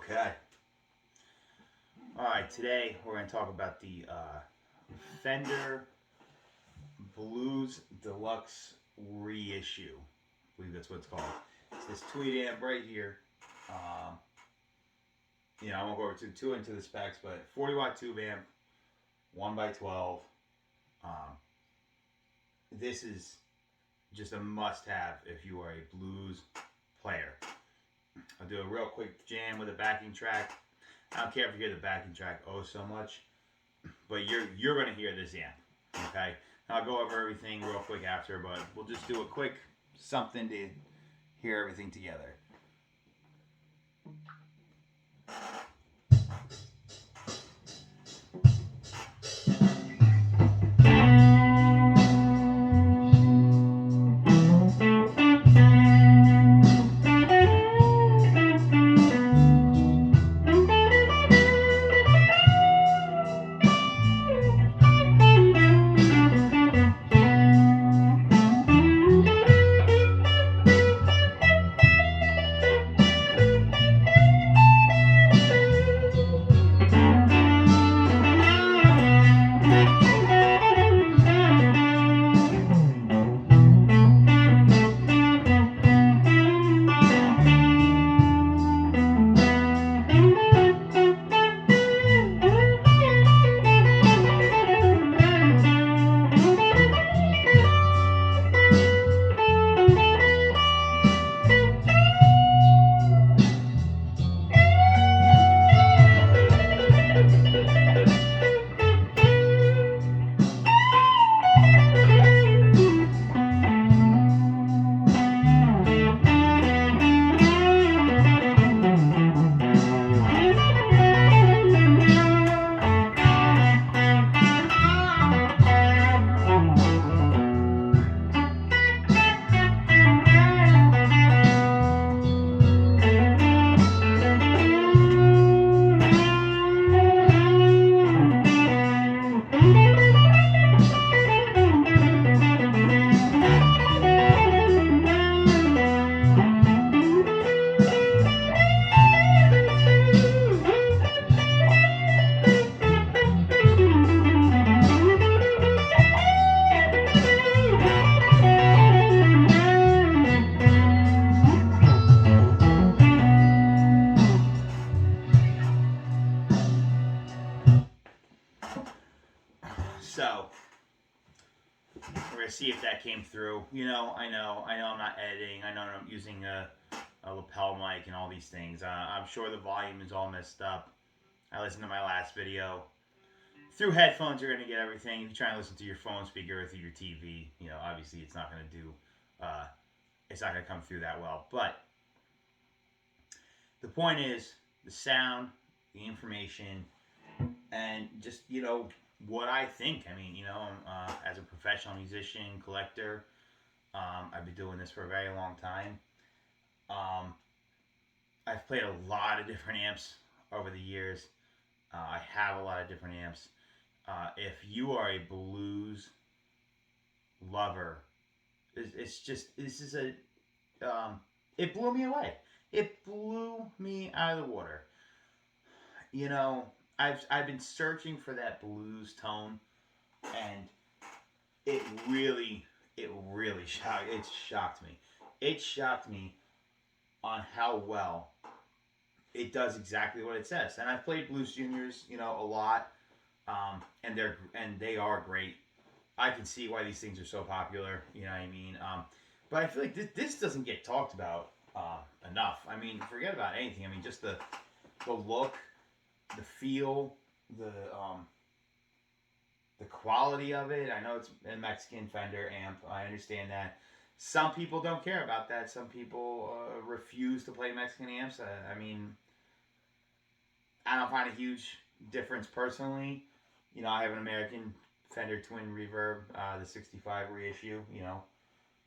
Okay. All right. Today we're going to talk about the Fender Blues Deluxe reissue. I believe that's what it's called. It's this tweed amp right here. Um, I won't go over too into the specs, but 40-watt tube amp, 1x12. Um, this is just a must-have if you are a blues player. I'll do a real quick jam with a backing track. I don't care if you hear the backing track so much, but you're gonna hear this amp. Okay, I'll go over everything real quick after, but we'll just do a quick something to hear everything together. So we're gonna see if that came through. I know I'm not editing. I know I'm using a lapel mic and all these things. I'm sure the volume is all messed up. I listened to my last video. Through headphones, you're gonna get everything. If you try and listen to your phone speaker or through your TV, obviously it's not gonna do. It's not gonna come through that well. But the point is the sound, the information, and just what I think. I mean, as a professional musician, collector, I've been doing this for a very long time. Um, I've played a lot of different amps over the years. I have a lot of different amps. If you are a blues lover, it's just this is a it blew me away. It blew me out of the water. You know, I've been searching for that blues tone, and it really shocked me. It shocked me on how well it does exactly what it says. And I've played blues juniors, a lot, and they are great. I can see why these things are so popular. You know what I mean? But I feel like this doesn't get talked about enough. I mean, forget about anything. I mean, just the look, the feel, the quality of it. I know it's a Mexican Fender amp. I understand that. Some people don't care about that. Some people refuse to play Mexican amps. I mean, I don't find a huge difference personally. I have an American Fender Twin Reverb, the 65 reissue,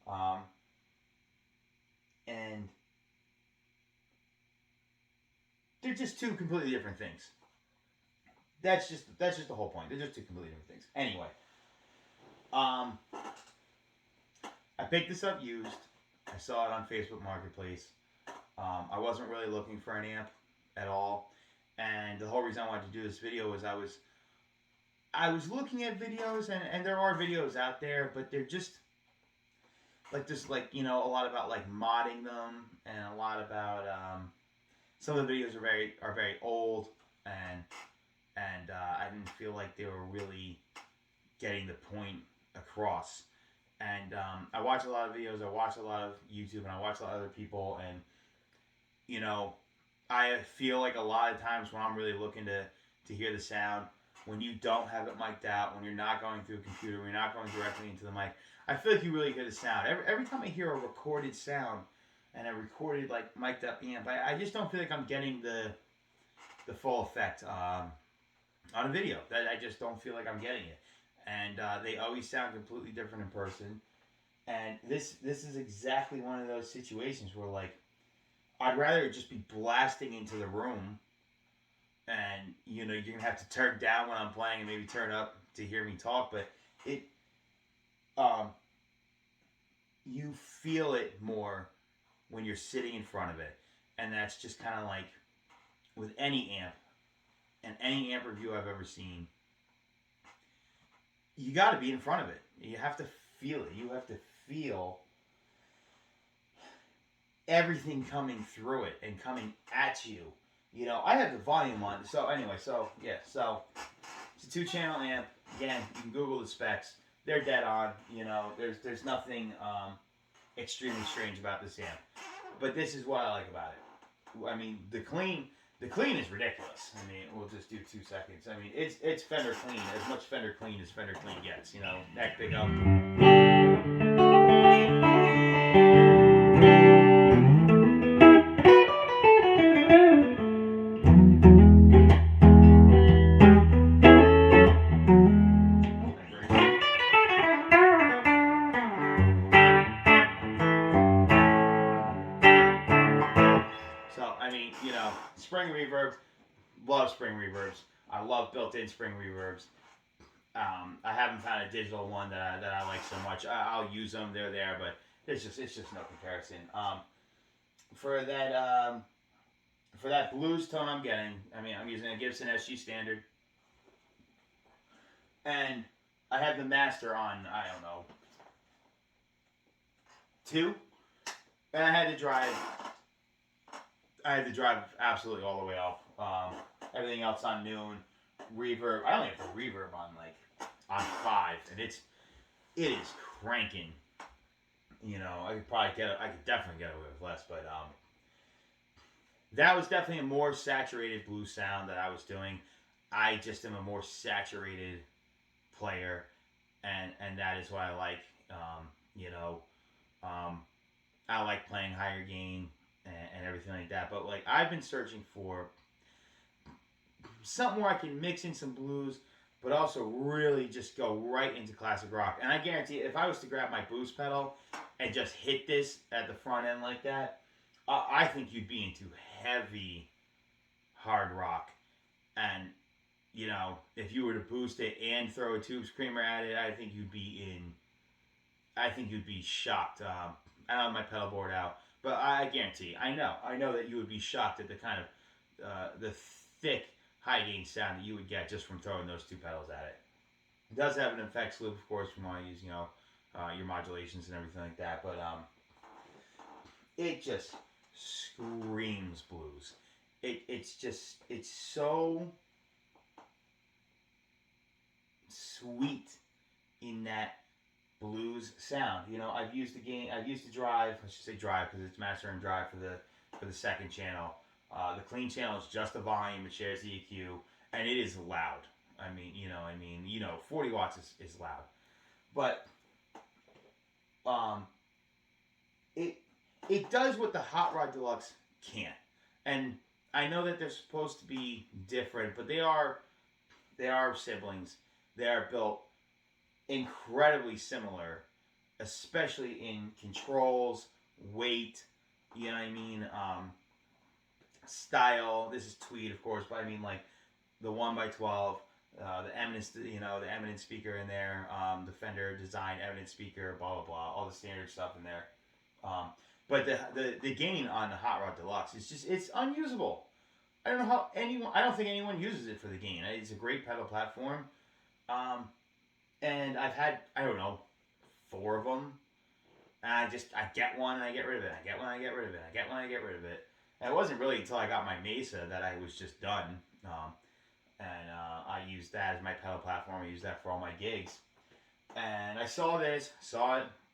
um, and they're just two completely different things. That's just the whole point. They're just two completely different things. Anyway, um, I picked this up used. I saw it on Facebook Marketplace. I wasn't really looking for an amp. at all. And the whole reason I wanted to do this video was I was looking at videos, and there are videos out there, but they're just like a lot about like modding them, and a lot about some of the videos are very old, and I didn't feel like they were really getting the point across. And I watch a lot of videos, I watch a lot of YouTube, and I watch a lot of other people, and you know, I feel like a lot of times when I'm really looking to hear the sound, when you don't have it mic'd out, when you're not going through a computer, when you're not going directly into the mic, I feel like you really hear the sound. Every time I hear a recorded sound and a recorded like mic'd up amp, I just don't feel like I'm getting the full effect on a video. That I just don't feel like I'm getting it, and they always sound completely different in person. And this is exactly one of those situations where like I'd rather just be blasting into the room, and you're gonna have to turn down when I'm playing and maybe turn up to hear me talk, but it um you feel it more when you're sitting in front of it, and that's just kind of like with any amp and any amp review I've ever seen. You got to be in front of it. You have to feel it. You have to feel everything coming through it and coming at you. I have the volume on. So anyway, so yeah, so it's a 2-channel amp. Again, you can Google the specs. They're dead on. There's nothing extremely strange about this amp. But this is what I like about it. I mean, the clean is ridiculous. I mean, we'll just do 2 seconds. I mean, it's Fender clean, as much Fender clean as Fender clean gets. Neck pickup. So I mean, spring reverb. Love spring reverbs. I love built-in spring reverbs. I haven't found a digital one that I like so much. I'll use them; they're there, but it's just no comparison. For that for that blues tone I'm getting, I mean, I'm using a Gibson SG Standard, and I have the master on, I don't know, 2, and I had to drive absolutely all the way up. Everything else on noon. Reverb. I only have the reverb on 5, and it is cranking. I could definitely get away with less, but that was definitely a more saturated blues sound that I was doing. I just am a more saturated player, and that is what I like. You know, I like playing higher gain and everything like that. But like I've been searching for something where I can mix in some blues, but also really just go right into classic rock. And I guarantee you, if I was to grab my boost pedal and just hit this at the front end like that, I think you'd be into heavy hard rock. And if you were to boost it and throw a tube screamer at it, I think you'd be in. I think you'd be shocked. I don't have my pedal board out, but I guarantee. I know that you would be shocked at the kind of the thick high gain sound that you would get just from throwing those 2 pedals at it. It does have an effects loop, of course, from want to use your modulations and everything like that, but it just screams blues. It's so sweet in that blues sound. I've used the drive. I should say drive because it's master and drive for the second channel. The clean channel is just the volume. It shares the EQ, and it is loud. I mean, 40 watts is loud, but it it does what the Hot Rod Deluxe can't. And I know that they're supposed to be different, but they are siblings. They are built incredibly similar, especially in controls, weight. You know what I mean? Style. This is tweed, of course, but I mean like the 1x12, the Eminence, the Eminence speaker in there, the Fender design Eminence speaker, blah blah blah, all the standard stuff in there. But the gain on the Hot Rod Deluxe is just it's unusable. I don't know how anyone. I don't think anyone uses it for the gain. It's a great pedal platform, um, and I've had I don't know 4 of them. And I get one and I get rid of it. I get one, I get rid of it. I get one, I get rid of it. And it wasn't really until I got my Mesa that I was just done. And I used that as my pedal platform. I used that for all my gigs. And I saw it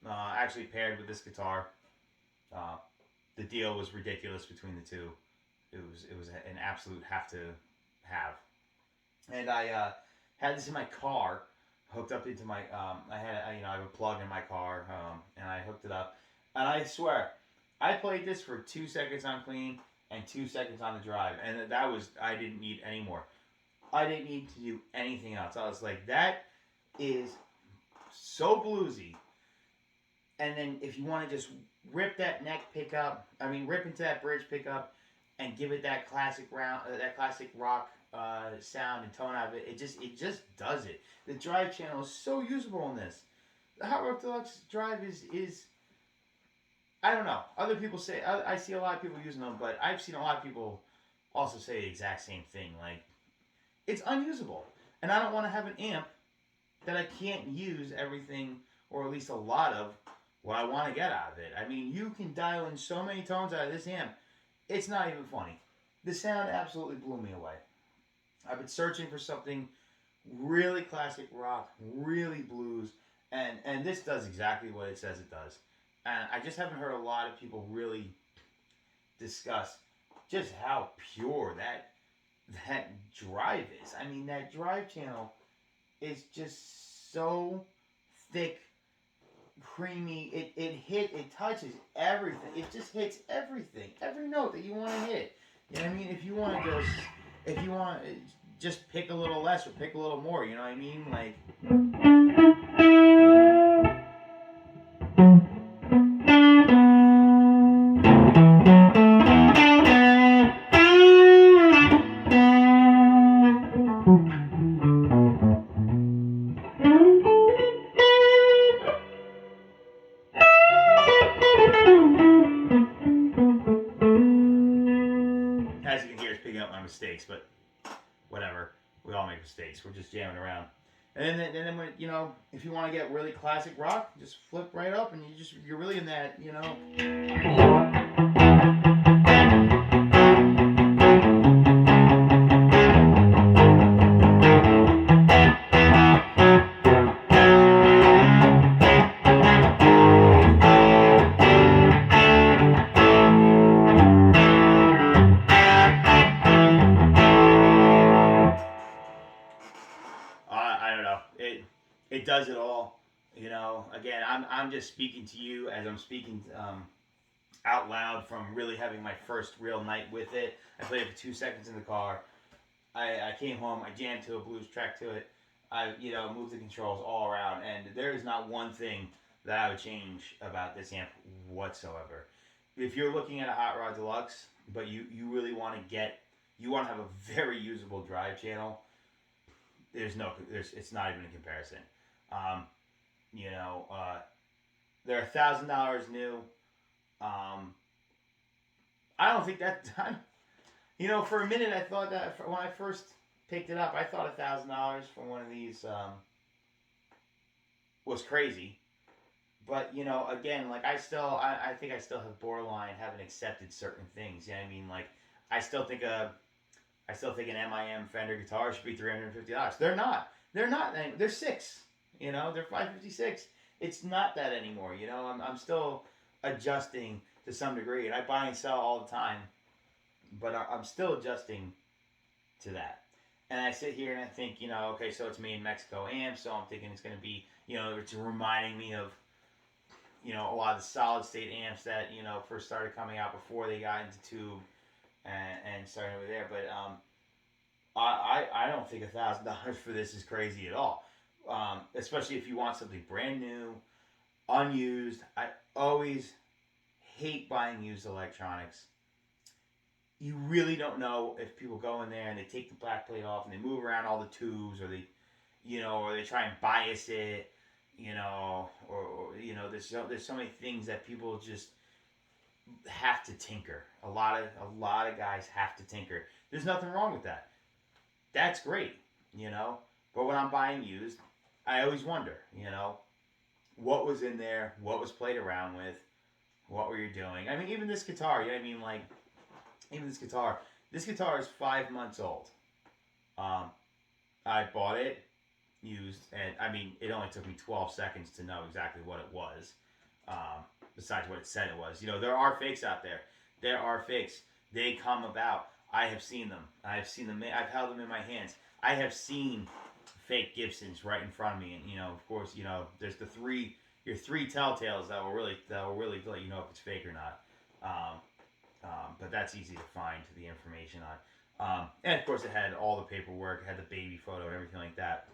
actually paired with this guitar. Uh, the deal was ridiculous between the two. It was an absolute have to have. And I had this in my car, hooked up into my. I have a plug in my car, and I hooked it up. And I swear, I played this for 2 seconds on clean and 2 seconds on the drive, and that was I didn't need any more. I didn't need to do anything else. I was like, that is so bluesy. And then if you want to just rip that neck pickup, rip into that bridge pickup, and give it that that classic rock sound and tone out of it, it just does it. The drive channel is so usable in this. The Hot Rod Deluxe drive is I don't know. Other people say I see a lot of people using them, but I've seen a lot of people also say the exact same thing. Like, it's unusable, and I don't want to have an amp that I can't use everything, or at least a lot of what I want to get out of it. I mean, you can dial in so many tones out of this amp. It's not even funny. The sound absolutely blew me away. I've been searching for something really classic rock, really blues, and this does exactly what it says it does. And I just haven't heard a lot of people really discuss just how pure that drive is. I mean, that drive channel is just so thick, creamy. It touches everything. It just hits everything, every note that you want to hit. You know what I mean? If you want to just pick a little less or pick a little more, you know what I mean? Like. As you can hear, it's picking up my mistakes, but whatever. We all make mistakes. We're just jamming around. And then when, if you want to get really classic rock, just flip right up, and you're really in that. I don't know. It does it all. Again, I'm just speaking to you as I'm speaking out loud from really having my first real night with it. I played it for 2 seconds in the car. I came home. I jammed to a blues track to it. I moved the controls all around, and there is not one thing that I would change about this amp whatsoever. If you're looking at a Hot Rod Deluxe, but you really want to have a very usable drive channel, it's not even a comparison. Um, you know, they're $1,000 new. I don't think that. For a minute I thought that when I first picked it up, I thought $1,000 for one of these was crazy. But again, like I think I still have borderline haven't accepted certain things. You know what I mean? Like I still think an MIM Fender guitar should be $350. They're not. They're not. They're six. They're $556. It's not that anymore. I'm still adjusting to some degree, and I buy and sell all the time, but I'm still adjusting to that. And I sit here and I think, okay, so it's made in Mexico amp, so I'm thinking it's going to be, it's reminding me of, a lot of the solid state amps that, first started coming out before they got into tube and starting over there. But I don't think $1,000 for this is crazy at all. Especially if you want something brand new, unused. I always hate buying used electronics. You really don't know if people go in there and they take the back plate off and they move around all the tubes, or they try and bias it, or there's so many things that people just have to tinker. A lot of guys have to tinker. There's nothing wrong with that. That's great, you know. But when I'm buying used, I always wonder, what was in there, what was played around with, what were you doing? I mean, even this guitar, I mean, like, even this guitar is 5 months old. Um, I bought it used, and I mean, it only took me 12 seconds to know exactly what it was. Um, Besides what it said it was, there are fakes out there. There are fakes. They come about. I have seen them. I've seen them. I've held them in my hands. I have seen fake Gibsons right in front of me, and of course, there's your three telltales that will really let you know if it's fake or not. Um, but that's easy to find the information on. And of course, it had all the paperwork, it had the baby photo and everything like that.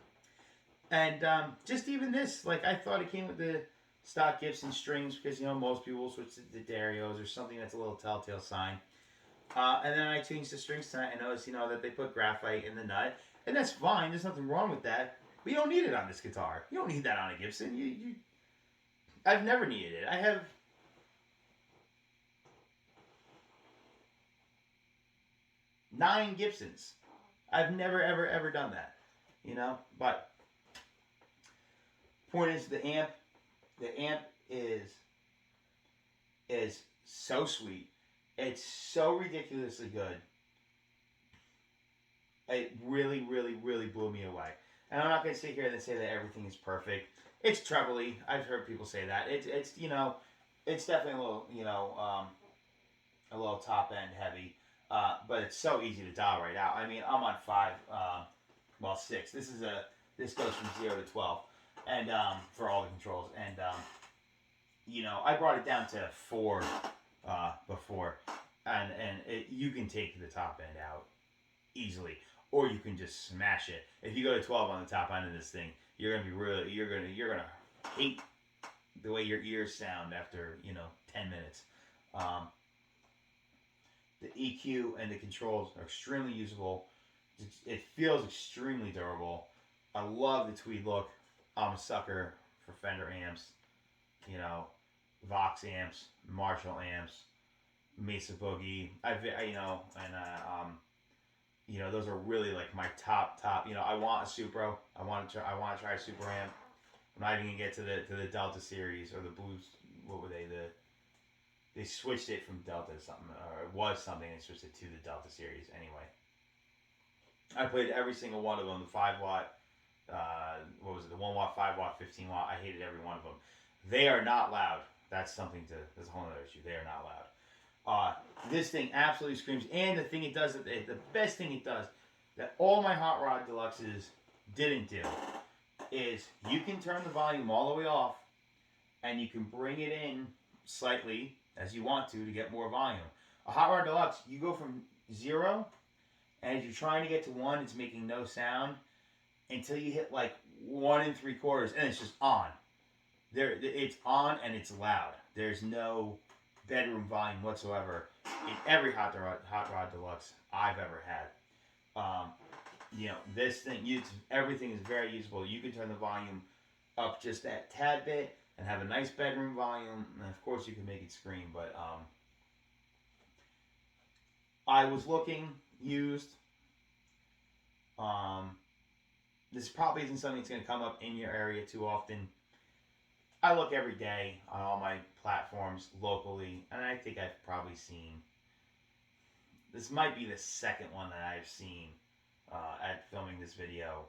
And just even this, like I thought it came with the stock Gibson strings because most people switch to the Darios or something that's a little telltale sign. And then I changed the strings tonight. I noticed that they put graphite in the nut, and that's fine. There's nothing wrong with that. But you don't need it on this guitar. You don't need that on a Gibson. I've never needed it. I have 9 Gibsons. I've never ever ever done that. But point is the amp. The amp is so sweet. It's so ridiculously good. It really, really, really blew me away. And I'm not going to sit here and say that everything is perfect. It's trebly. I've heard people say that. It's definitely a little top end heavy. But it's so easy to dial right out. I mean, I'm on 5, 6. This goes from 0 to 12, and for all the controls. And I brought it down to 4 before, and you can take the top end out easily, or you can just smash it. If you go to 12 on the top end of this thing, you're gonna hate the way your ears sound after 10 minutes. Um, the EQ and the controls are extremely usable. It feels extremely durable. I love the tweed look. I'm a sucker for Fender amps, you know, Vox amps, Marshall amps, Mesa Boogie. Those are really like my top. I want a Supro. I want to try a Super amp. I'm not even gonna get to the Delta series or the Blues. What were they? They switched it from Delta to something, or it was something, and switched it to the Delta series. Anyway, I played every single one of them. The 5 watt, what was it? The 1 watt, 5 watt, 15 watt. I hated every one of them. They are not loud. That's that's a whole other issue. They are not loud. This thing absolutely screams. And the thing it does, the best thing it does, that all my Hot Rod Deluxes didn't do, is you can turn the volume all the way off, and you can bring it in slightly as you want to get more volume. A Hot Rod Deluxe, you go from 0, and if you're trying to get to 1, it's making no sound until you hit like 1 3/4, and it's just on. It's on and it's loud. There's no bedroom volume whatsoever in every Hot Rod Deluxe I've ever had. This thing, everything is very usable. You can turn the volume up just that tad bit and have a nice bedroom volume, and of course you can make it scream. But I was looking used. This probably isn't something that's going to come up in your area too often. I look every day on all my platforms locally, and I think I've probably seen. This might be the second one that I've seen at filming this video,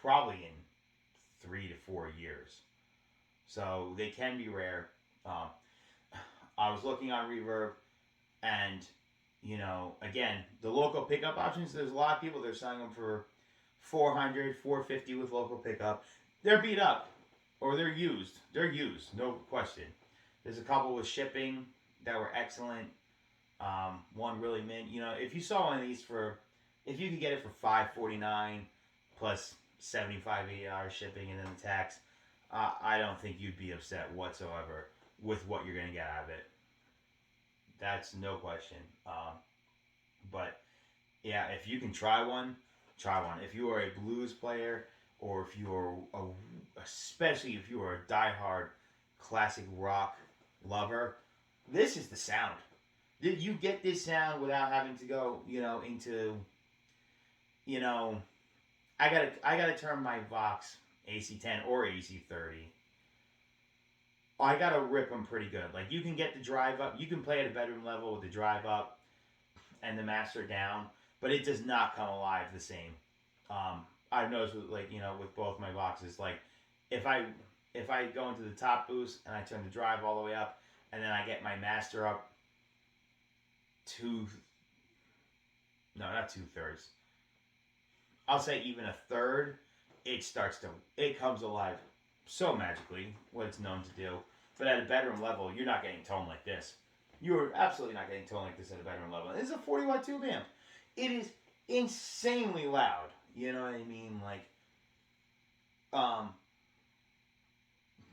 probably in 3 to 4 years. So they can be rare. I was looking on Reverb, and again, the local pickup options. There's a lot of people that are selling them for $400, $450 with local pickup. They're beat up. Or they're used. They're used, no question. There's a couple with shipping that were excellent. One really mint. If you saw one of these if you could get it for $549 plus $75, $80 shipping and then the tax, I don't think you'd be upset whatsoever with what you're going to get out of it. That's no question. But yeah, if you can try one, try one. If you are a blues player, or if you are, especially if you are a diehard classic rock lover, This is the sound. You get this sound without having to go, into, you know, I gotta turn my Vox AC10 or AC30. I gotta rip them pretty good. Like you can get the drive up, you can play at a bedroom level with the drive up and the master down, but it does not come alive the same. I've noticed with with both my Voxes, like if I if I go into the top boost and I turn the drive all the way up, and then I get my master up two, no, not 2/3. I'll say even a third. It comes alive so magically, what it's known to do. But at a bedroom level, you're not getting tone like this. You're absolutely not getting tone like this at a bedroom level. This is a 40-watt tube amp. It is insanely loud. You know what I mean? Like,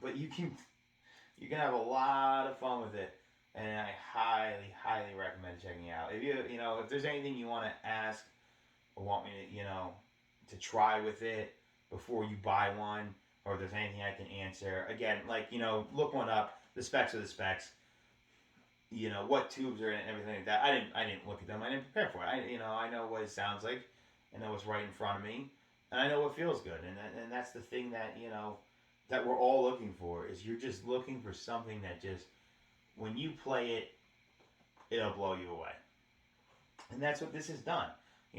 but you can have a lot of fun with it, and I highly, highly recommend checking it out. If there's anything you want to ask or want me to try with it before you buy one, or if there's anything I can answer, again, look one up. The specs are the specs. What tubes are in it and everything like that. I didn't look at them. I didn't prepare for it. I know what it sounds like. I know what's right in front of me, and I know what feels good. And that's the thing that that we're all looking for, is you're just looking for something that just, when you play it, it'll blow you away. And that's what this has done.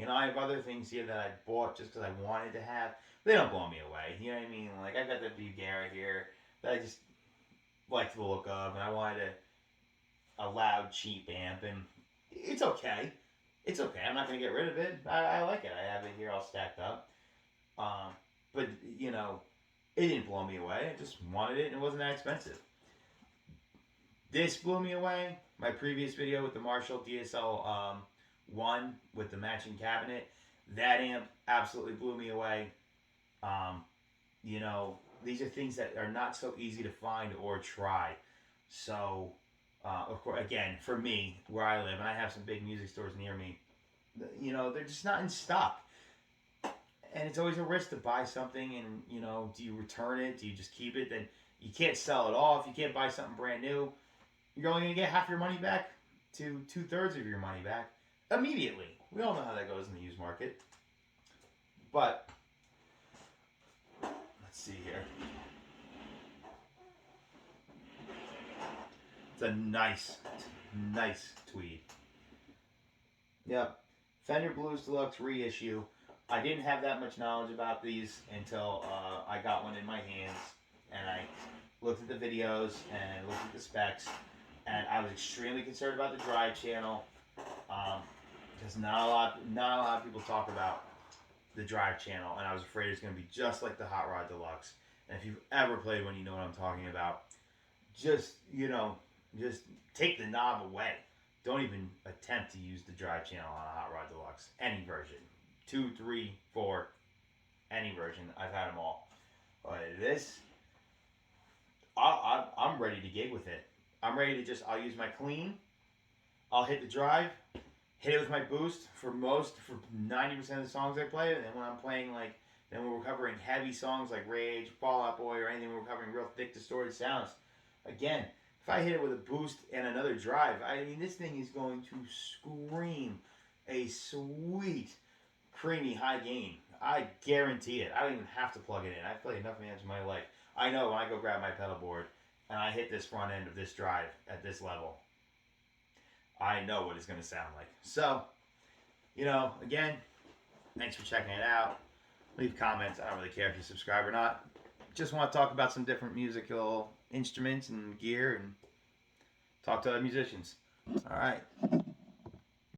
I have other things here that I bought just because I wanted to have. They don't blow me away. You know what I mean? Like, I got the Bugara here that I just liked the look of, and I wanted a loud, cheap amp, and it's okay. It's okay. I'm not going to get rid of it. I like it. I have it here all stacked up. But, it didn't blow me away. I just wanted it, and it wasn't that expensive. This blew me away. My previous video with the Marshall DSL 1 with the matching cabinet, that amp absolutely blew me away. These are things that are not so easy to find or try. So, of course, again, for me, where I live, and I have some big music stores near me, they're just not in stock. And it's always a risk to buy something, and, do you return it? Do you just keep it? Then you can't sell it off. You can't buy something brand new. You're only going to get half your money back to 2/3 of your money back immediately. We all know how that goes in the used market. But, let's see here. It's a nice tweed. Yep. Fender Blues Deluxe reissue. I didn't have that much knowledge about these until I got one in my hands, and I looked at the videos and looked at the specs, and I was extremely concerned about the drive channel, because not a lot of people talk about the drive channel, and I was afraid it's going to be just like the Hot Rod Deluxe. And if you've ever played one, you know what I'm talking about. Just take the knob away. Don't even attempt to use the drive channel on a Hot Rod Deluxe. Any version. 2, 3, 4. Any version. I've had them all. But this, I'm ready to gig with it. I'm ready to I'll use my clean. I'll hit the drive. Hit it with my boost for 90% of the songs I play. And then when I'm playing, then we're covering heavy songs like Rage, Fall Out Boy, or anything, we're covering real thick, distorted sounds. Again, if I hit it with a boost and another drive, this thing is going to scream a sweet, creamy high gain. I guarantee it. I don't even have to plug it in. I've played enough amps in my life. I know when I go grab my pedal board and I hit this front end of this drive at this level, I know what it's going to sound like. So, again, thanks for checking it out. Leave comments. I don't really care if you subscribe or not. Just want to talk about some different musical instruments and gear and talk to other musicians. All right.